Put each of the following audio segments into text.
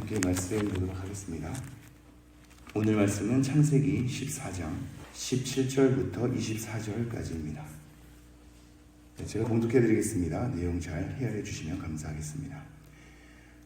함께 말씀 보도록 하겠습니다. 오늘 말씀은 창세기 14장 17절부터 24절까지입니다. 제가 봉독해 드리겠습니다. 내용 잘 헤아려 주시면 감사하겠습니다.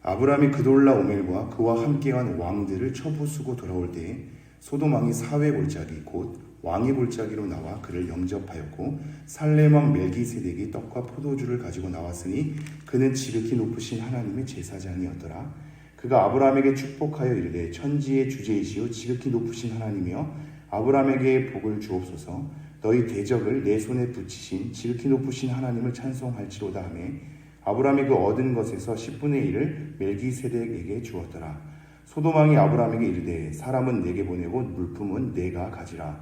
아브라함이 그돌라 오멜과 그와 함께한 왕들을 쳐부수고 돌아올 때에 소돔 왕이 사회 골짜기 곧 왕의 골짜기로 나와 그를 영접하였고 살렘 왕 멜기세덱이 떡과 포도주를 가지고 나왔으니 그는 지극히 높으신 하나님의 제사장이었더라. 그가 아브라함에게 축복하여 이르되 천지의 주제이시오 지극히 높으신 하나님이여 아브라함에게 복을 주옵소서. 너희 대적을 내 손에 붙이신 지극히 높으신 하나님을 찬송할지로다 하며 아브라함이 그 얻은 것에서 10분의 1을 멜기세덱에게 주었더라. 소돔 왕이 아브라함에게 이르되 사람은 내게 보내고 물품은 내가 가지라.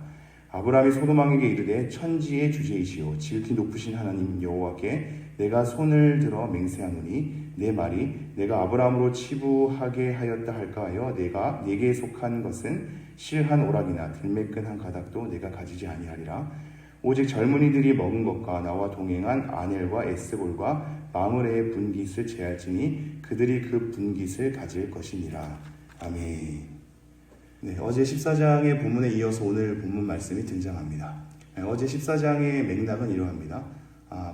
아브라함이 소돔 왕에게 이르되 천지의 주제이시오 지극히 높으신 하나님 여호와께 내가 손을 들어 맹세하노니 내 말이 내가 아브라함으로 치부하게 하였다 할까 하여 내가 내게 속한 것은 실한 오락이나 들매끈 한 가닥도 내가 가지지 아니하리라. 오직 젊은이들이 먹은 것과 나와 동행한 아넬과 에스볼과 마므레의 분깃을 제할지니 그들이 그 분깃을 가질 것이니라. 아멘. 네, 어제 14장의 본문에 이어서 오늘 본문 말씀이 등장합니다. 어제 14장의 맥락은 이러합니다.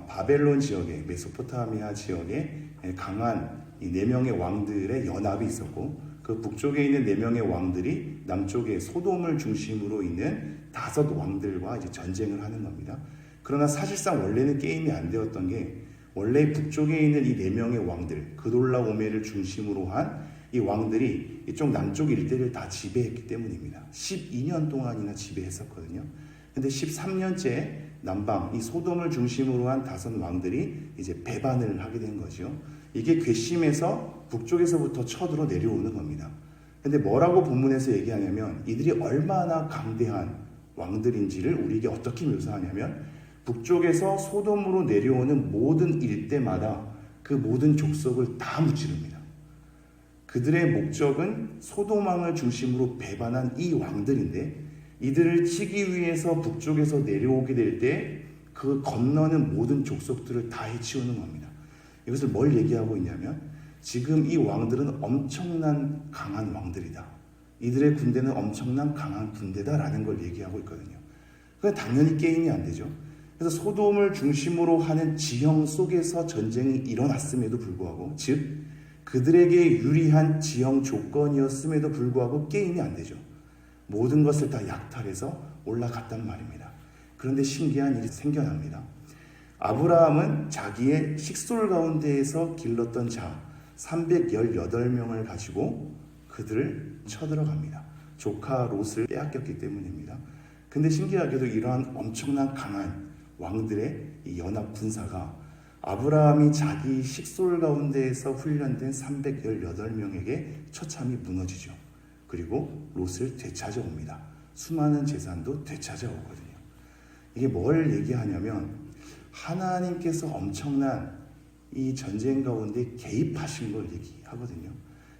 바벨론 지역에 메소포타미아 지역에 강한 이 4명의 왕들의 연합이 있었고 그 북쪽에 있는 4명의 왕들이 남쪽에 소돔을 중심으로 있는 5 왕들과 이제 전쟁을 하는 겁니다. 그러나 사실상 원래는 게임이 안 되었던 게 원래 북쪽에 있는 이 4명의 왕들 그돌라 오멜을 중심으로 한 이 왕들이 이쪽 남쪽 일대를 다 지배했기 때문입니다. 12년 동안이나 지배했었거든요. 근데 13년째 남방 이 소돔을 중심으로 한 5 왕들이 이제 배반을 하게 된 거죠. 이게 괘씸해서 북쪽에서부터 쳐들어 내려오는 겁니다. 근데 뭐라고 본문에서 얘기하냐면 이들이 얼마나 강대한 왕들인지를 우리에게 어떻게 묘사하냐면 북쪽에서 소돔으로 내려오는 모든 일대마다 그 모든 족속을 다 무찌릅니다. 그들의 목적은 소돔 왕을 중심으로 배반한 이 왕들인데 이들을 치기 위해서 북쪽에서 내려오게 될 때 그 건너는 모든 족속들을 다 해치우는 겁니다. 이것을 뭘 얘기하고 있냐면 지금 이 왕들은 엄청난 강한 왕들이다. 이들의 군대는 엄청난 강한 군대다라는 걸 얘기하고 있거든요. 그건 당연히 게임이 안 되죠. 그래서 소돔을 중심으로 하는 지형 속에서 전쟁이 일어났음에도 불구하고 즉 그들에게 유리한 지형 조건이었음에도 불구하고 게임이 안 되죠. 모든 것을 다 약탈해서 올라갔단 말입니다. 그런데 신기한 일이 생겨납니다. 아브라함은 자기의 식솔 가운데에서 길렀던 자 318명을 가지고 그들을 쳐들어갑니다. 조카 롯을 빼앗겼기 때문입니다. 근데 신기하게도 이러한 엄청난 강한 왕들의 이 연합 군사가 아브라함이 자기 식솔 가운데에서 훈련된 318명에게 처참히 무너지죠. 그리고 롯을 되찾아옵니다. 수많은 재산도 되찾아오거든요. 이게 뭘 얘기하냐면 하나님께서 엄청난 이 전쟁 가운데 개입하신 걸 얘기하거든요.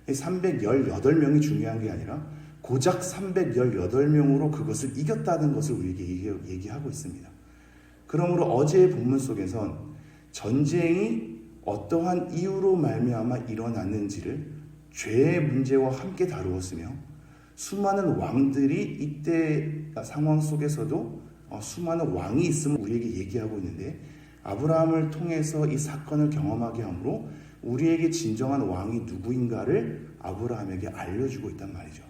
318명이 중요한 게 아니라 고작 318명으로 그것을 이겼다는 것을 우리에게 얘기하고 있습니다. 그러므로 어제의 본문 속에선 전쟁이 어떠한 이유로 말미암아 일어났는지를 죄의 문제와 함께 다루었으며 수많은 왕들이 이때 상황 속에서도 수많은 왕이 있음을 우리에게 얘기하고 있는데 아브라함을 통해서 이 사건을 경험하게 하므로 우리에게 진정한 왕이 누구인가를 아브라함에게 알려주고 있단 말이죠.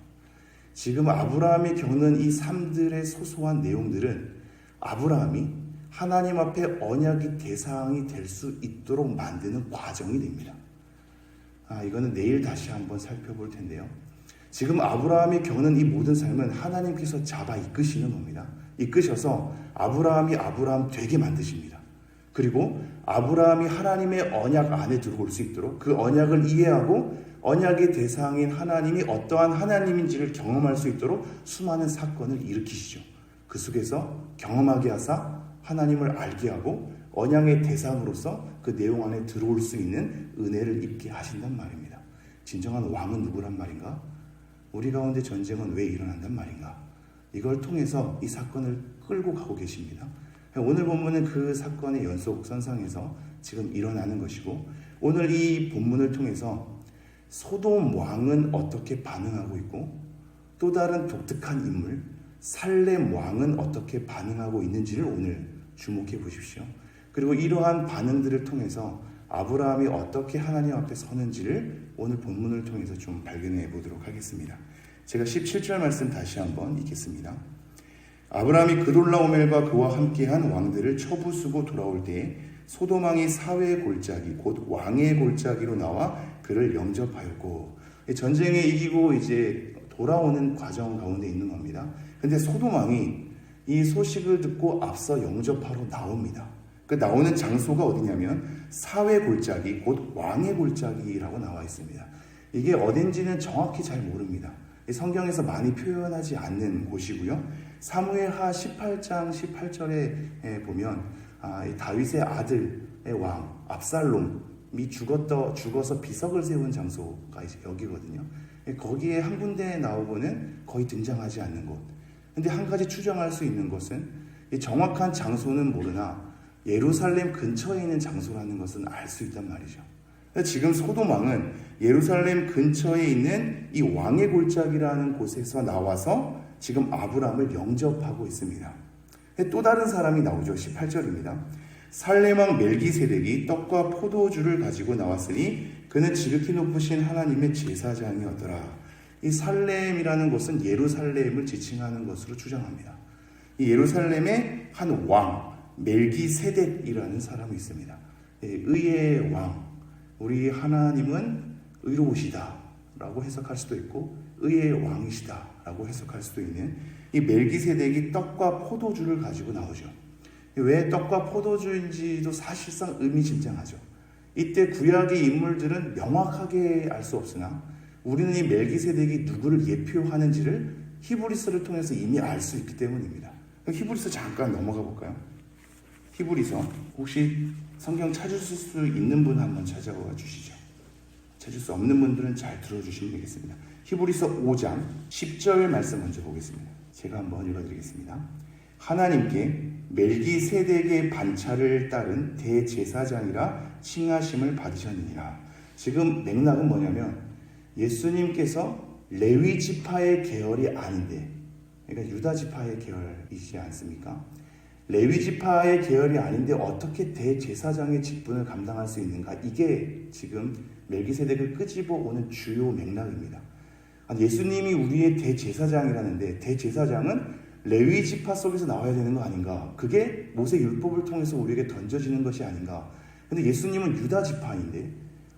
지금 아브라함이 겪는 이 삶들의 소소한 내용들은 아브라함이 하나님 앞에 언약의 대상이 될 수 있도록 만드는 과정이 됩니다. 이거는 내일 다시 한번 살펴볼 텐데요. 지금 아브라함이 겪는 이 모든 삶은 하나님께서 잡아 이끄시는 겁니다. 이끄셔서 아브라함이 아브라함 되게 만드십니다. 그리고 아브라함이 하나님의 언약 안에 들어올 수 있도록 그 언약을 이해하고 언약의 대상인 하나님이 어떠한 하나님인지를 경험할 수 있도록 수많은 사건을 일으키시죠. 그 속에서 경험하게 하사 하나님을 알게 하고 언약의 대상으로서 그 내용 안에 들어올 수 있는 은혜를 입게 하신단 말입니다. 진정한 왕은 누구란 말인가? 우리 가운데 전쟁은 왜 일어난단 말인가? 이걸 통해서 이 사건을 끌고 가고 계십니다. 오늘 본문은 그 사건의 연속선상에서 지금 일어나는 것이고 오늘 이 본문을 통해서 소돔 왕은 어떻게 반응하고 있고 또 다른 독특한 인물 살렘 왕은 어떻게 반응하고 있는지를 오늘 주목해 보십시오. 그리고 이러한 반응들을 통해서 아브라함이 어떻게 하나님 앞에 서는지를 오늘 본문을 통해서 좀 발견해 보도록 하겠습니다. 제가 17절 말씀 다시 한번 읽겠습니다. 아브라함이 그돌라오멜과 그와 함께한 왕들을 처부수고 돌아올 때에 소돔 왕이 사회의 골짜기 곧 왕의 골짜기로 나와 그를 영접하였고, 전쟁에 이기고 이제 돌아오는 과정 가운데 있는 겁니다. 근데 소돔 왕이 이 소식을 듣고 앞서 영접하러 나옵니다. 그 나오는 장소가 어디냐면 사회 골짜기 곧 왕의 골짜기라고 나와 있습니다. 이게 어딘지는 정확히 잘 모릅니다. 성경에서 많이 표현하지 않는 곳이고요. 사무엘하 18장 18절에 보면 다윗의 아들의 왕 압살롬이 죽어서 비석을 세운 장소가 이제 여기거든요. 거기에 한 군데 나오고는 거의 등장하지 않는 곳. 근데 한 가지 추정할 수 있는 것은 정확한 장소는 모르나 예루살렘 근처에 있는 장소라는 것은 알 수 있단 말이죠. 지금 소돔 왕은 예루살렘 근처에 있는 이 왕의 골짜기라는 곳에서 나와서 지금 아브라함을 영접하고 있습니다. 또 다른 사람이 나오죠. 18절입니다. 살렘 왕 멜기세덱이 떡과 포도주를 가지고 나왔으니 그는 지극히 높으신 하나님의 제사장이었더라. 이 살렘이라는 곳은 예루살렘을 지칭하는 것으로 추정합니다. 이 예루살렘의 한 왕 멜기세덱이라는 사람이 있습니다. 의의 왕, 우리 하나님은 의로우시다 라고 해석할 수도 있고 의의 왕이시다 라고 해석할 수도 있는 이 멜기세덱이 떡과 포도주를 가지고 나오죠. 왜 떡과 포도주인지도 사실상 의미심장하죠. 이때 구약의 인물들은 명확하게 알 수 없으나 우리는 이 멜기세덱이 누구를 예표하는지를 히브리서를 통해서 이미 알 수 있기 때문입니다. 히브리서 잠깐 넘어가 볼까요? 히브리서 혹시 성경 찾으실 수 있는 분 한번 찾아와 주시죠. 찾을 수 없는 분들은 잘 들어주시면 되겠습니다. 히브리서 5장 10절 말씀 먼저 보겠습니다. 제가 한번 읽어드리겠습니다. 하나님께 멜기세덱의 반차를 따른 대제사장이라 칭하심을 받으셨느니라. 지금 맥락은 뭐냐면 예수님께서 레위 지파의 계열이 아닌데, 그러니까 유다 지파의 계열이시지 않습니까? 레위 지파의 계열이 아닌데 어떻게 대제사장의 직분을 감당할 수 있는가? 이게 지금 멜기세덱을 끄집어 오는 주요 맥락입니다. 예수님이 우리의 대제사장이라는데 대제사장은 레위 지파 속에서 나와야 되는 거 아닌가? 그게 모세 율법을 통해서 우리에게 던져지는 것이 아닌가? 근데 예수님은 유다 지파인데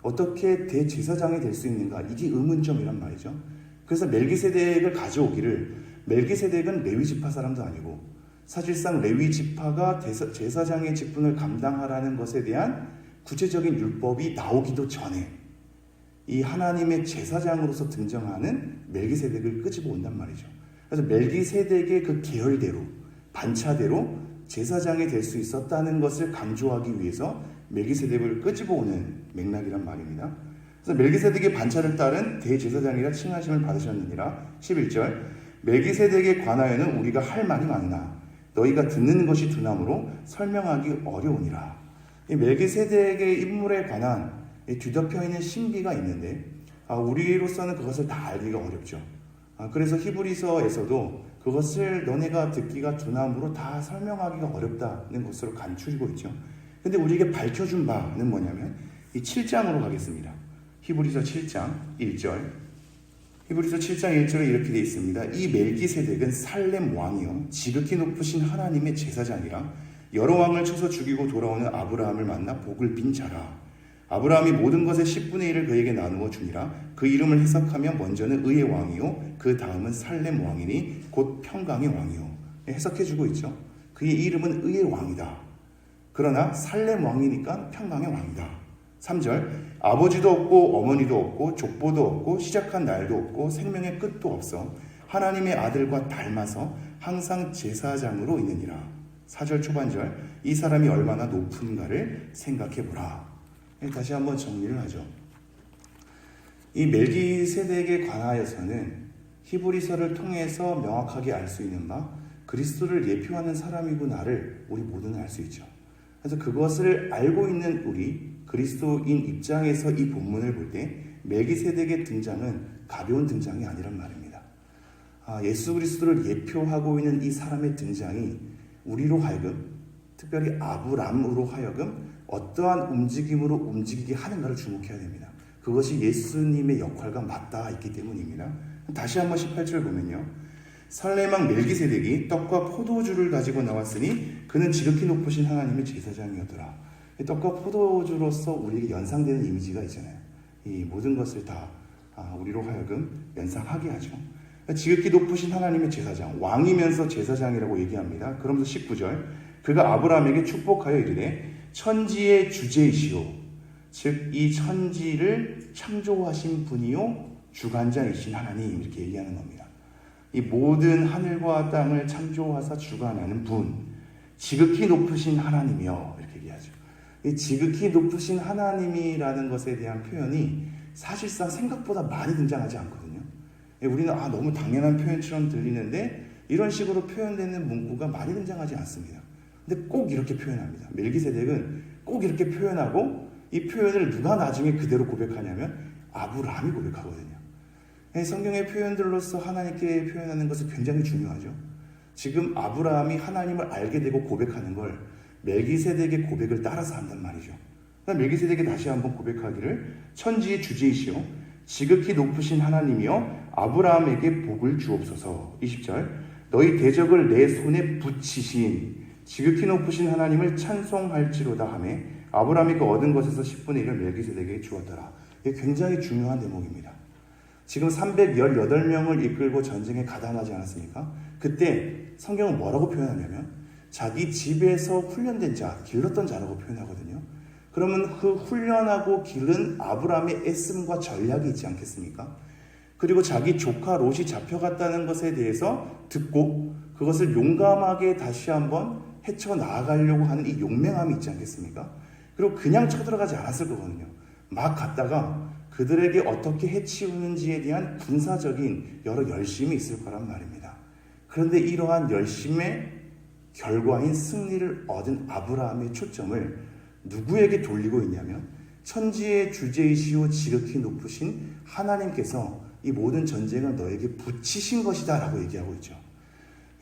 어떻게 대제사장이 될 수 있는가? 이게 의문점이란 말이죠. 그래서 멜기세덱을 가져오기를, 멜기세덱은 레위 지파 사람도 아니고 사실상 레위 지파가 제사장의 직분을 감당하라는 것에 대한 구체적인 율법이 나오기도 전에 이 하나님의 제사장으로서 등장하는 멜기세덱을 끄집어 온단 말이죠. 그래서 멜기세덱의 그 계열대로, 반차대로 제사장이 될 수 있었다는 것을 강조하기 위해서 멜기세덱을 끄집어 오는 맥락이란 말입니다. 그래서 멜기세덱의 반차를 따른 대제사장이라 칭하심을 받으셨느니라. 11절 멜기세덱에 관하여는 우리가 할 말이 많으나 너희가 듣는 것이 두나무로 설명하기 어려우니라. 이 멜기세덱의 인물에 관한 뒤덮여 있는 신비가 있는데 우리로서는 그것을 다 알기가 어렵죠. 그래서 히브리서에서도 그것을 너네가 듣기가 두나무로 다 설명하기가 어렵다는 것으로 감추고 있죠. 근데 우리에게 밝혀준 바는 뭐냐면 이 7장으로 가겠습니다. 히브리서 7장 1절. 히브리서 7장 1절에 이렇게 되어 있습니다. 이 멜기세덱은 살렘 왕이요 지극히 높으신 하나님의 제사장이라 여러 왕을 쳐서 죽이고 돌아오는 아브라함을 만나 복을 빈 자라. 아브라함이 모든 것의 10분의 1을 그에게 나누어 주니라. 그 이름을 해석하면 먼저는 의의 왕이요 그 다음은 살렘 왕이니 곧 평강의 왕이요. 해석해주고 있죠. 그의 이름은 의의 왕이다. 그러나 살렘 왕이니까 평강의 왕이다. 3절 아버지도 없고 어머니도 없고 족보도 없고 시작한 날도 없고 생명의 끝도 없어 하나님의 아들과 닮아서 항상 제사장으로 있느니라. 4절 초반절 이 사람이 얼마나 높은가를 생각해보라. 다시 한번 정리를 하죠. 이 멜기세덱에 관하여서는 히브리서를 통해서 명확하게 알 수 있는 바 그리스도를 예표하는 사람이구나를 우리 모두는 알 수 있죠. 그래서 그것을 알고 있는 우리 그리스도인 입장에서 이 본문을 볼 때 멜기세덱의 등장은 가벼운 등장이 아니란 말입니다. 예수 그리스도를 예표하고 있는 이 사람의 등장이 우리로 하여금, 특별히 아브람으로 하여금 어떠한 움직임으로 움직이게 하는가를 주목해야 됩니다. 그것이 예수님의 역할과 맞닿아 있기 때문입니다. 다시 한번 18절 보면요. 살렘왕 멜기세덱이 떡과 포도주를 가지고 나왔으니 그는 지극히 높으신 하나님의 제사장이었더라. 떡과 포도주로서 우리에게 연상되는 이미지가 있잖아요. 이 모든 것을 다 우리로 하여금 연상하게 하죠. 지극히 높으신 하나님의 제사장, 왕이면서 제사장이라고 얘기합니다. 그러면서 19절, 그가 아브라함에게 축복하여 이르되 천지의 주제이시오, 즉 이 천지를 창조하신 분이요 주관자이신 하나님, 이렇게 얘기하는 겁니다. 이 모든 하늘과 땅을 창조하사 주관하는 분, 지극히 높으신 하나님이요, 이렇게 얘기하죠. 이 지극히 높으신 하나님이라는 것에 대한 표현이 사실상 생각보다 많이 등장하지 않거든요. 우리는 너무 당연한 표현처럼 들리는데 이런 식으로 표현되는 문구가 많이 등장하지 않습니다. 근데 꼭 이렇게 표현합니다. 멜기세덱은 꼭 이렇게 표현하고, 이 표현을 누가 나중에 그대로 고백하냐면 아브라함이 고백하거든요. 성경의 표현들로서 하나님께 표현하는 것은 굉장히 중요하죠. 지금 아브라함이 하나님을 알게 되고 고백하는 걸 멜기세덱의 고백을 따라서 한단 말이죠. 멜기세덱이 다시 한번 고백하기를 천지의 주제이시오 지극히 높으신 하나님이여 아브라함에게 복을 주옵소서. 20절, 너희 대적을 내 손에 붙이신 지극히 높으신 하나님을 찬송할지로다 하매 아브라함이 그 얻은 것에서 10분의 1을 멜기세덱에게 주었더라. 이게 굉장히 중요한 대목입니다. 지금 318명을 이끌고 전쟁에 가담하지 않았습니까? 그때 성경은 뭐라고 표현하냐면 자기 집에서 훈련된 자, 길렀던 자라고 표현하거든요. 그러면 그 훈련하고 기른 아브라함의 애씀과 전략이 있지 않겠습니까? 그리고 자기 조카 롯이 잡혀갔다는 것에 대해서 듣고 그것을 용감하게 다시 한번 헤쳐나가려고 하는 이 용맹함이 있지 않겠습니까? 그리고 그냥 쳐들어가지 않았을 거거든요. 막 갔다가 그들에게 어떻게 해치우는지에 대한 군사적인 여러 열심이 있을 거란 말입니다. 그런데 이러한 열심의 결과인 승리를 얻은 아브라함의 초점을 누구에게 돌리고 있냐면 천지의 주제이시오 지극히 높으신 하나님께서 이 모든 전쟁을 너에게 붙이신 것이다 라고 얘기하고 있죠.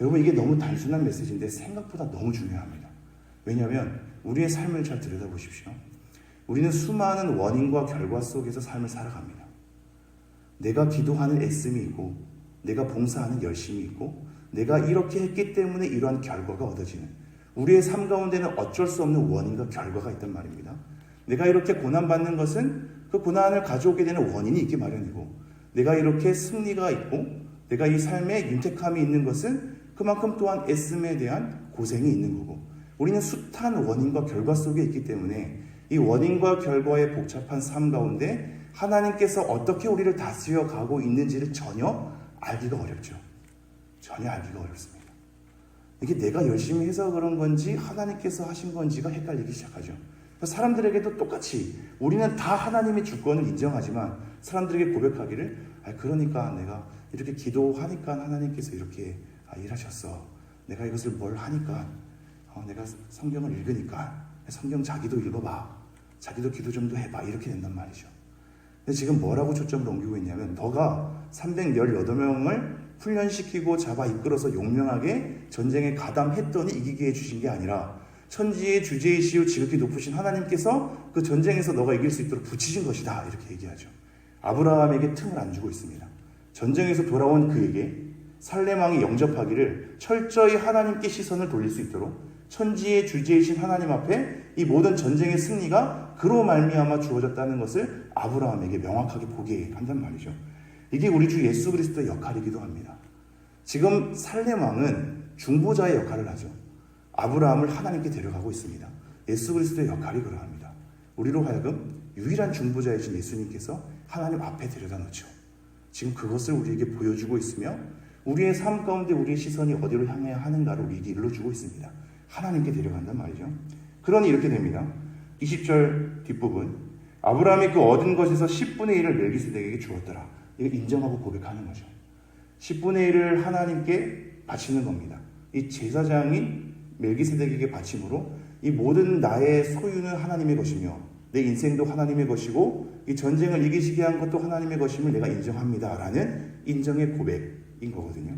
여러분, 이게 너무 단순한 메시지인데 생각보다 너무 중요합니다. 왜냐하면 우리의 삶을 잘 들여다보십시오. 우리는 수많은 원인과 결과 속에서 삶을 살아갑니다. 내가 기도하는 애씀이 있고, 내가 봉사하는 열심이 있고, 내가 이렇게 했기 때문에 이러한 결과가 얻어지는, 우리의 삶 가운데는 어쩔 수 없는 원인과 결과가 있단 말입니다. 내가 이렇게 고난받는 것은 그 고난을 가져오게 되는 원인이 있기 마련이고, 내가 이렇게 승리가 있고 내가 이 삶에 윤택함이 있는 것은 그만큼 또한 애씀에 대한 고생이 있는 거고, 우리는 숱한 원인과 결과 속에 있기 때문에 이 원인과 결과의 복잡한 삶 가운데 하나님께서 어떻게 우리를 다스려 가고 있는지를 전혀 알기가 어렵죠. 전혀 알기가 어렵습니다. 이게 내가 열심히 해서 그런 건지 하나님께서 하신 건지가 헷갈리기 시작하죠. 사람들에게도 똑같이 우리는 다 하나님의 주권을 인정하지만 사람들에게 고백하기를 그러니까 내가 이렇게 기도하니까 하나님께서 이렇게 일하셨어. 내가 이것을 뭘 하니까 내가 성경을 읽으니까 성경 자기도 읽어봐. 자기도 기도 좀 더 해봐. 이렇게 된단 말이죠. 근데 지금 뭐라고 초점을 옮기고 있냐면 너가 318명을 훈련시키고 잡아 이끌어서 용맹하게 전쟁에 가담했더니 이기게 해주신 게 아니라 천지의 주제이시오 지극히 높으신 하나님께서 그 전쟁에서 너가 이길 수 있도록 붙이신 것이다. 이렇게 얘기하죠. 아브라함에게 틈을 안 주고 있습니다. 전쟁에서 돌아온 그에게 살렘왕이 영접하기를 철저히 하나님께 시선을 돌릴 수 있도록 천지의 주제이신 하나님 앞에 이 모든 전쟁의 승리가 그로 말미암아 주어졌다는 것을 아브라함에게 명확하게 보게 한단 말이죠. 이게 우리 주 예수 그리스도의 역할이기도 합니다. 지금 살렘왕은 중보자의 역할을 하죠. 아브라함을 하나님께 데려가고 있습니다. 예수 그리스도의 역할이 그러합니다. 우리로 하여금 유일한 중보자이신 예수님께서 하나님 앞에 데려다 놓죠. 지금 그것을 우리에게 보여주고 있으며 우리의 삶 가운데 우리의 시선이 어디로 향해야 하는가를 우리에게 일러주고 있습니다. 하나님께 데려간단 말이죠. 그러니 이렇게 됩니다. 20절 뒷부분, 아브라함이 그 얻은 것에서 10분의 1을 멜기세덱에게 주었더라. 이거 인정하고 고백하는 거죠. 10분의 1을 하나님께 바치는 겁니다. 이 제사장인 멜기세덱에게 바침으로 이 모든 나의 소유는 하나님의 것이며 내 인생도 하나님의 것이고 이 전쟁을 이기시게 한 것도 하나님의 것임을 내가 인정합니다 라는 인정의 고백인 거거든요.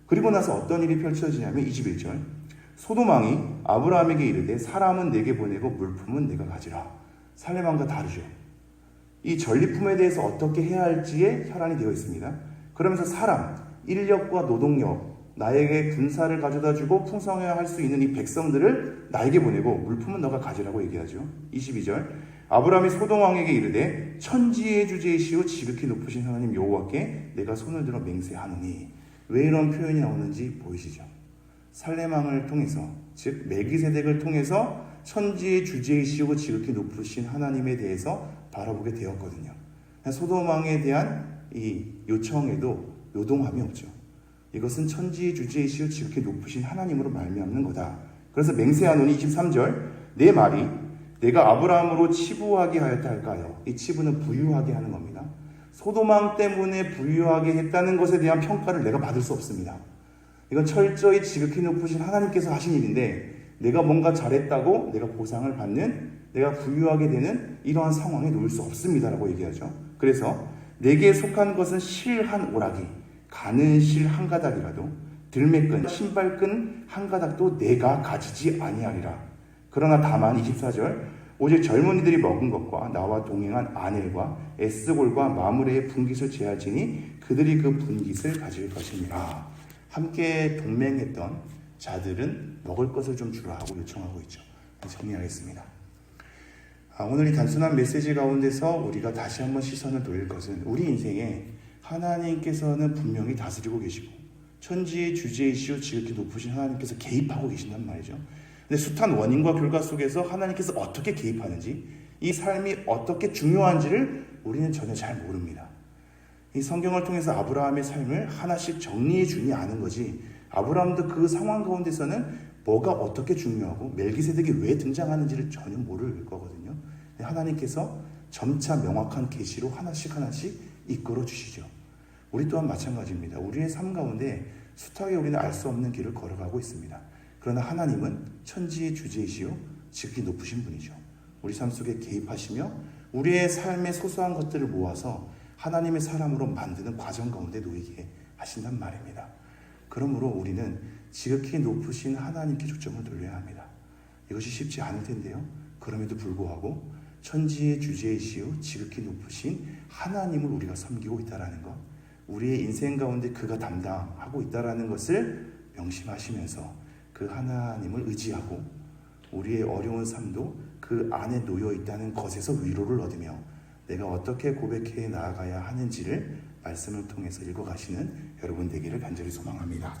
그리고 나서 어떤 일이 펼쳐지냐면 21절 소돔왕이 아브라함에게 이르되 사람은 내게 보내고 물품은 내가 가지라. 살렘왕과 다르죠. 이 전리품에 대해서 어떻게 해야 할지에 혈안이 되어 있습니다. 그러면서 사람, 인력과 노동력, 나에게 군사를 가져다주고 풍성해야 할 수 있는 이 백성들을 나에게 보내고 물품은 너가 가지라고 얘기하죠. 22절 아브라함이 소돔왕에게 이르되 천지의 주제이시오 지극히 높으신 하나님 여호와께 내가 손을 들어 맹세하노니. 왜 이런 표현이 나오는지 보이시죠? 살렘왕을 통해서, 즉 멜기세덱을 통해서 천지의 주제이시고 지극히 높으신 하나님에 대해서 바라보게 되었거든요. 소돔왕에 대한 이 요청에도 요동함이 없죠. 이것은 천지의 주제이시오 지극히 높으신 하나님으로 말미암는 거다. 그래서 맹세하노니 23절 내 말이 내가 아브라함으로 치부하게 하였다 할까요? 이 치부는 부유하게 하는 겁니다. 소돔왕 때문에 부유하게 했다는 것에 대한 평가를 내가 받을 수 없습니다. 이건 철저히 지극히 높으신 하나님께서 하신 일인데 내가 뭔가 잘했다고 내가 보상을 받는, 내가 부유하게 되는 이러한 상황에 놓일 수 없습니다라고 얘기하죠. 그래서 내게 속한 것은 실 한 오라기, 가는 실 한 가닥이라도, 들매끈, 신발끈 한 가닥도 내가 가지지 아니하리라. 그러나 다만 24절 오직 젊은이들이 먹은 것과 나와 동행한 아넬과 에스골과 마므레의 분깃을 제할지니 그들이 그 분깃을 가질 것이니라. 함께 동맹했던 자들은 먹을 것을 좀 주라 하고 요청하고 있죠. 정리하겠습니다. 오늘 이 단순한 메시지 가운데서 우리가 다시 한번 시선을 돌릴 것은 우리 인생에 하나님께서는 분명히 다스리고 계시고 천지의 주제이시오 지극히 높으신 하나님께서 개입하고 계신단 말이죠. 근데 숱한 원인과 결과 속에서 하나님께서 어떻게 개입하는지, 이 삶이 어떻게 중요한지를 우리는 전혀 잘 모릅니다. 이 성경을 통해서 아브라함의 삶을 하나씩 정리해 주니 아는 거지, 아브라함도 그 상황 가운데서는 뭐가 어떻게 중요하고 멜기세덱이 왜 등장하는지를 전혀 모를 거거든요. 하나님께서 점차 명확한 계시로 하나씩 이끌어 주시죠. 우리 또한 마찬가지입니다. 우리의 삶 가운데 숱하게 우리는 알 수 없는 길을 걸어가고 있습니다. 그러나 하나님은 천지의 주제이시오 지극히 높으신 분이죠. 우리 삶 속에 개입하시며 우리의 삶의 소소한 것들을 모아서 하나님의 사람으로 만드는 과정 가운데 놓이게 하신단 말입니다. 그러므로 우리는 지극히 높으신 하나님께 초점을 돌려야 합니다. 이것이 쉽지 않을 텐데요. 그럼에도 불구하고 천지의 주제이시오 지극히 높으신 하나님을 우리가 섬기고 있다는 것, 우리의 인생 가운데 그가 담당하고 있다는 것을 명심하시면서 그 하나님을 의지하고 우리의 어려운 삶도 그 안에 놓여 있다는 것에서 위로를 얻으며 내가 어떻게 고백해 나아가야 하는지를 말씀을 통해서 읽어가시는 여러분 되기를 간절히 소망합니다.